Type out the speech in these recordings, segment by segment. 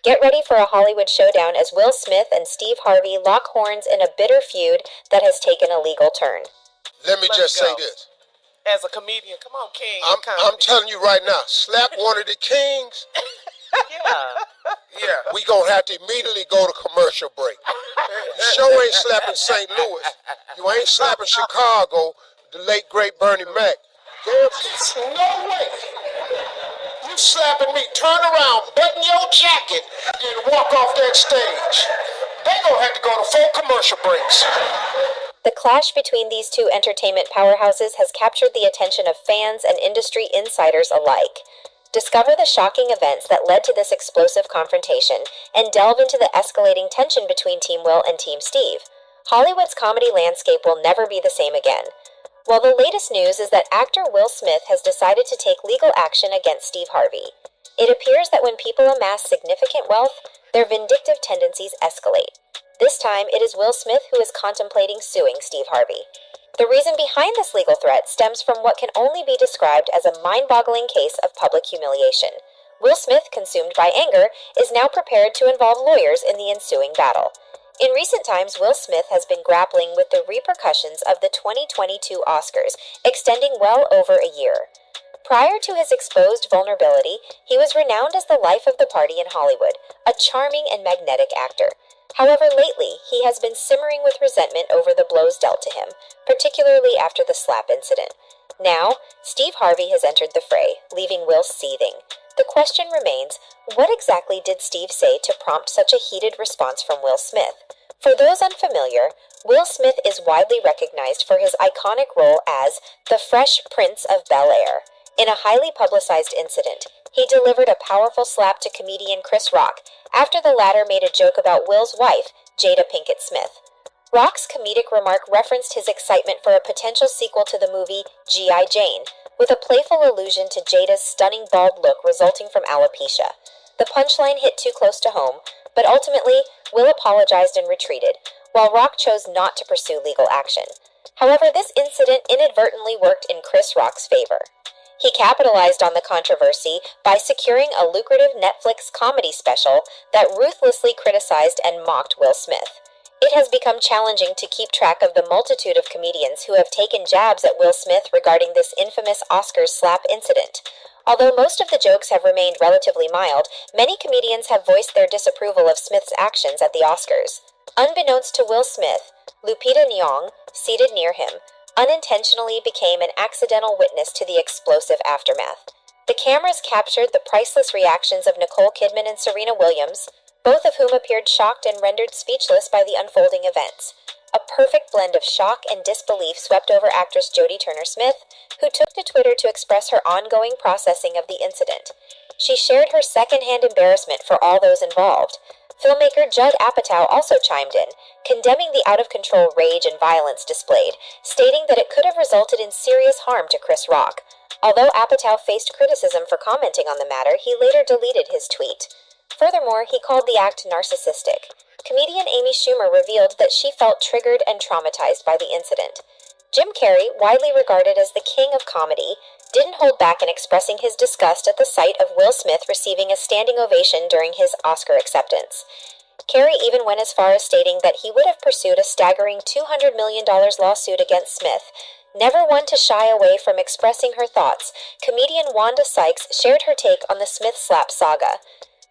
Get ready for a Hollywood showdown as Will Smith and Steve Harvey lock horns in a bitter feud that has taken a legal turn. Let me just say this. As a comedian, come on, king. I'm telling you right now, slap one of the kings. Yeah, we gonna have to immediately go to commercial break. You sure ain't slapping St. Louis. You ain't slapping Chicago, the late great Bernie Mac. There's no way. You slapping me, turn around, button your jacket, and walk off that stage. They gonna have to go to full commercial breaks. The clash between these two entertainment powerhouses has captured the attention of fans and industry insiders alike. Discover the shocking events that led to this explosive confrontation and delve into the escalating tension between Team Will and Team Steve. Hollywood's comedy landscape will never be the same again. Well, the latest news is that actor Will Smith has decided to take legal action against Steve Harvey. It appears that when people amass significant wealth, their vindictive tendencies escalate. This time, it is Will Smith who is contemplating suing Steve Harvey. The reason behind this legal threat stems from what can only be described as a mind-boggling case of public humiliation. Will Smith, consumed by anger, is now prepared to involve lawyers in the ensuing battle. In recent times, Will Smith has been grappling with the repercussions of the 2022 Oscars, extending well over a year. Prior to his exposed vulnerability, he was renowned as the life of the party in Hollywood, a charming and magnetic actor. However, lately, he has been simmering with resentment over the blows dealt to him, particularly after the slap incident. Now, Steve Harvey has entered the fray, leaving Will seething. The question remains, what exactly did Steve say to prompt such a heated response from Will Smith? For those unfamiliar, Will Smith is widely recognized for his iconic role as the Fresh Prince of Bel-Air. In a highly publicized incident, he delivered a powerful slap to comedian Chris Rock after the latter made a joke about Will's wife, Jada Pinkett Smith. Rock's comedic remark referenced his excitement for a potential sequel to the movie G.I. Jane, with a playful allusion to Jada's stunning bald look resulting from alopecia. The punchline hit too close to home, but ultimately, Will apologized and retreated, while Rock chose not to pursue legal action. However, this incident inadvertently worked in Chris Rock's favor. He capitalized on the controversy by securing a lucrative Netflix comedy special that ruthlessly criticized and mocked Will Smith. It has become challenging to keep track of the multitude of comedians who have taken jabs at Will Smith regarding this infamous Oscars slap incident. Although most of the jokes have remained relatively mild, many comedians have voiced their disapproval of Smith's actions at the Oscars. Unbeknownst to Will Smith, Lupita Nyong, seated near him, unintentionally became an accidental witness to the explosive aftermath. The cameras captured the priceless reactions of Nicole Kidman and Serena Williams, both of whom appeared shocked and rendered speechless by the unfolding events. A perfect blend of shock and disbelief swept over actress Jodie Turner-Smith, who took to Twitter to express her ongoing processing of the incident. She shared her second-hand embarrassment for all those involved. Filmmaker Judd Apatow also chimed in, condemning the out-of-control rage and violence displayed, stating that it could have resulted in serious harm to Chris Rock. Although Apatow faced criticism for commenting on the matter, he later deleted his tweet. Furthermore, he called the act narcissistic. Comedian Amy Schumer revealed that she felt triggered and traumatized by the incident. Jim Carrey, widely regarded as the king of comedy, didn't hold back in expressing his disgust at the sight of Will Smith receiving a standing ovation during his Oscar acceptance. Carrey even went as far as stating that he would have pursued a staggering $200 million lawsuit against Smith. Never one to shy away from expressing her thoughts, comedian Wanda Sykes shared her take on the Smith slap saga.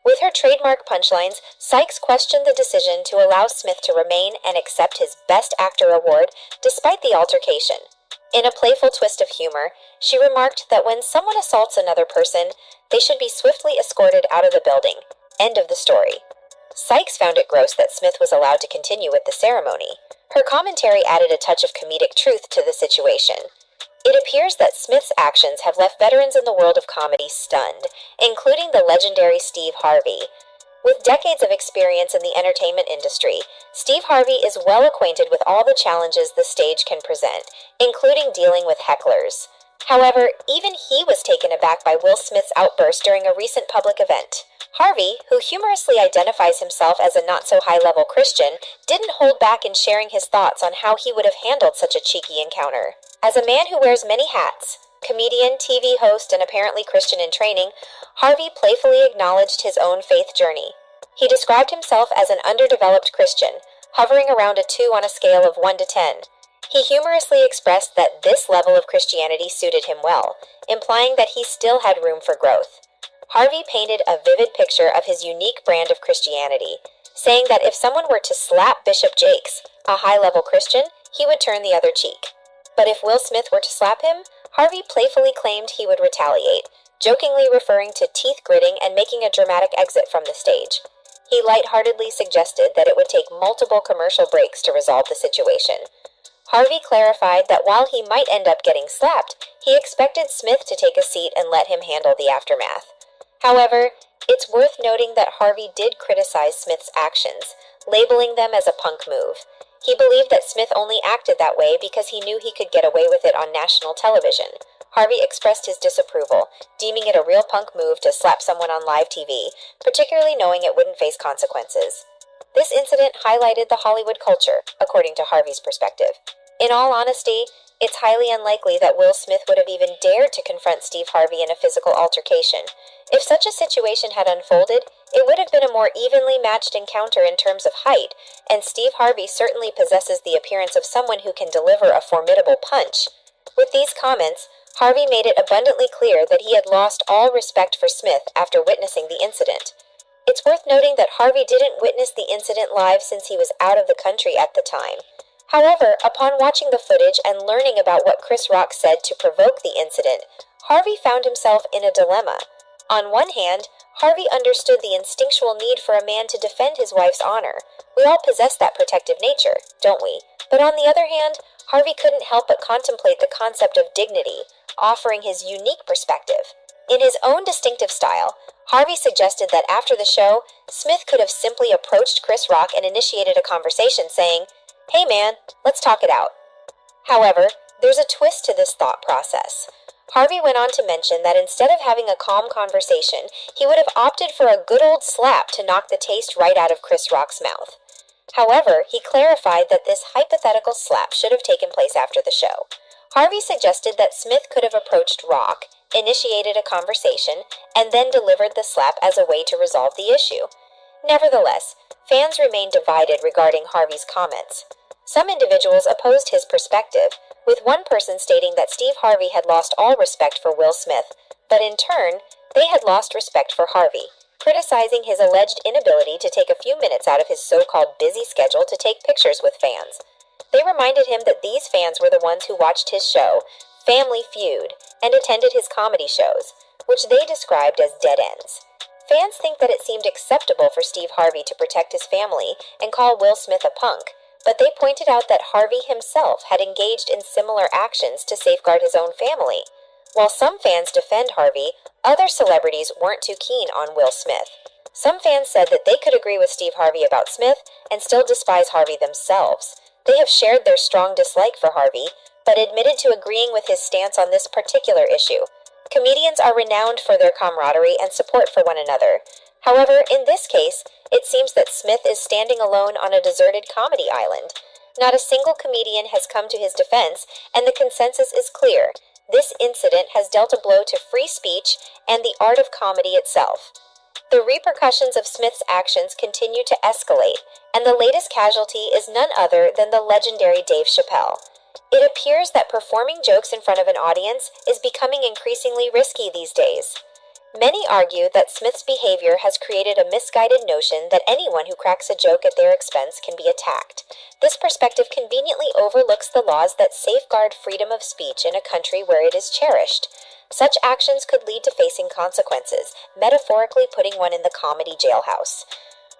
With her trademark punchlines, Sykes questioned the decision to allow Smith to remain and accept his Best Actor award despite the altercation. In a playful twist of humor, she remarked that when someone assaults another person, they should be swiftly escorted out of the building. End of the story. Sykes found it gross that Smith was allowed to continue with the ceremony. Her commentary added a touch of comedic truth to the situation. It appears that Smith's actions have left veterans in the world of comedy stunned, including the legendary Steve Harvey. With decades of experience in the entertainment industry, Steve Harvey is well acquainted with all the challenges the stage can present, including dealing with hecklers. However, even he was taken aback by Will Smith's outburst during a recent public event. Harvey, who humorously identifies himself as a not-so-high-level Christian, didn't hold back in sharing his thoughts on how he would have handled such a cheeky encounter. As a man who wears many hats, comedian, TV host, and apparently Christian in training, Harvey playfully acknowledged his own faith journey. He described himself as an underdeveloped Christian, hovering around a 2 on a scale of 1 to 10. He humorously expressed that this level of Christianity suited him well, implying that he still had room for growth. Harvey painted a vivid picture of his unique brand of Christianity, saying that if someone were to slap Bishop Jakes, a high-level Christian, he would turn the other cheek. But if Will Smith were to slap him, Harvey playfully claimed he would retaliate, jokingly referring to teeth gritting and making a dramatic exit from the stage. He lightheartedly suggested that it would take multiple commercial breaks to resolve the situation. Harvey clarified that while he might end up getting slapped, he expected Smith to take a seat and let him handle the aftermath. However, it's worth noting that Harvey did criticize Smith's actions, labeling them as a punk move. He believed that Smith only acted that way because he knew he could get away with it on national television. Harvey expressed his disapproval, deeming it a real punk move to slap someone on live TV, particularly knowing it wouldn't face consequences. This incident highlighted the Hollywood culture, according to Harvey's perspective. In all honesty, it's highly unlikely that Will Smith would have even dared to confront Steve Harvey in a physical altercation. If such a situation had unfolded, it would have been a more evenly matched encounter in terms of height, and Steve Harvey certainly possesses the appearance of someone who can deliver a formidable punch. With these comments, Harvey made it abundantly clear that he had lost all respect for Smith after witnessing the incident. It's worth noting that Harvey didn't witness the incident live since he was out of the country at the time. However, upon watching the footage and learning about what Chris Rock said to provoke the incident, Harvey found himself in a dilemma. On one hand, Harvey understood the instinctual need for a man to defend his wife's honor. We all possess that protective nature, don't we? But on the other hand, Harvey couldn't help but contemplate the concept of dignity, offering his unique perspective. In his own distinctive style, Harvey suggested that after the show, Smith could have simply approached Chris Rock and initiated a conversation saying, "Hey man, let's talk it out." However, there's a twist to this thought process. Harvey went on to mention that instead of having a calm conversation, he would have opted for a good old slap to knock the taste right out of Chris Rock's mouth. However, he clarified that this hypothetical slap should have taken place after the show. Harvey suggested that Smith could have approached Rock, initiated a conversation, and then delivered the slap as a way to resolve the issue. Nevertheless, fans remained divided regarding Harvey's comments. Some individuals opposed his perspective, with one person stating that Steve Harvey had lost all respect for Will Smith, but in turn, they had lost respect for Harvey, criticizing his alleged inability to take a few minutes out of his so-called busy schedule to take pictures with fans. They reminded him that these fans were the ones who watched his show, Family Feud, and attended his comedy shows, which they described as dead ends. Fans think that it seemed acceptable for Steve Harvey to protect his family and call Will Smith a punk, but they pointed out that Harvey himself had engaged in similar actions to safeguard his own family. While some fans defend Harvey, other celebrities weren't too keen on Will Smith. Some fans said that they could agree with Steve Harvey about Smith and still despise Harvey themselves. They have shared their strong dislike for Harvey, but admitted to agreeing with his stance on this particular issue. Comedians are renowned for their camaraderie and support for one another. However, in this case, it seems that Smith is standing alone on a deserted comedy island. Not a single comedian has come to his defense, and the consensus is clear. This incident has dealt a blow to free speech and the art of comedy itself. The repercussions of Smith's actions continue to escalate, and the latest casualty is none other than the legendary Dave Chappelle. It appears that performing jokes in front of an audience is becoming increasingly risky these days. Many argue that Smith's behavior has created a misguided notion that anyone who cracks a joke at their expense can be attacked. This perspective conveniently overlooks the laws that safeguard freedom of speech in a country where it is cherished. Such actions could lead to facing consequences, metaphorically putting one in the comedy jailhouse.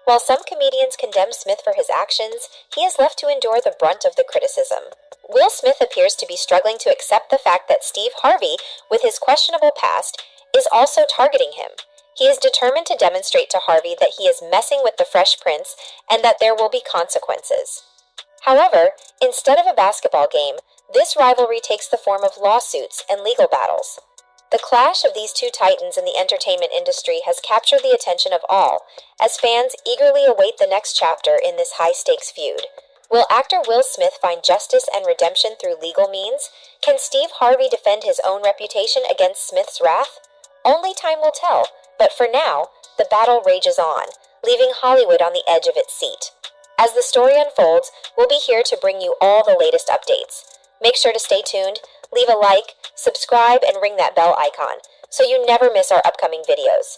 While some comedians condemn Smith for his actions, he is left to endure the brunt of the criticism. Will Smith appears to be struggling to accept the fact that Steve Harvey, with his questionable past, is also targeting him. He is determined to demonstrate to Harvey that he is messing with the Fresh Prince and that there will be consequences. However, instead of a basketball game, this rivalry takes the form of lawsuits and legal battles. The clash of these two titans in the entertainment industry has captured the attention of all, as fans eagerly await the next chapter in this high-stakes feud. Will actor Will Smith find justice and redemption through legal means? Can Steve Harvey defend his own reputation against Smith's wrath? Only time will tell, but for now, the battle rages on. leaving Hollywood on the edge of its seat. As the story unfolds, we'll be here to bring you all the latest updates. Make sure to stay tuned, leave a like, subscribe, and ring that bell icon so you never miss our upcoming videos.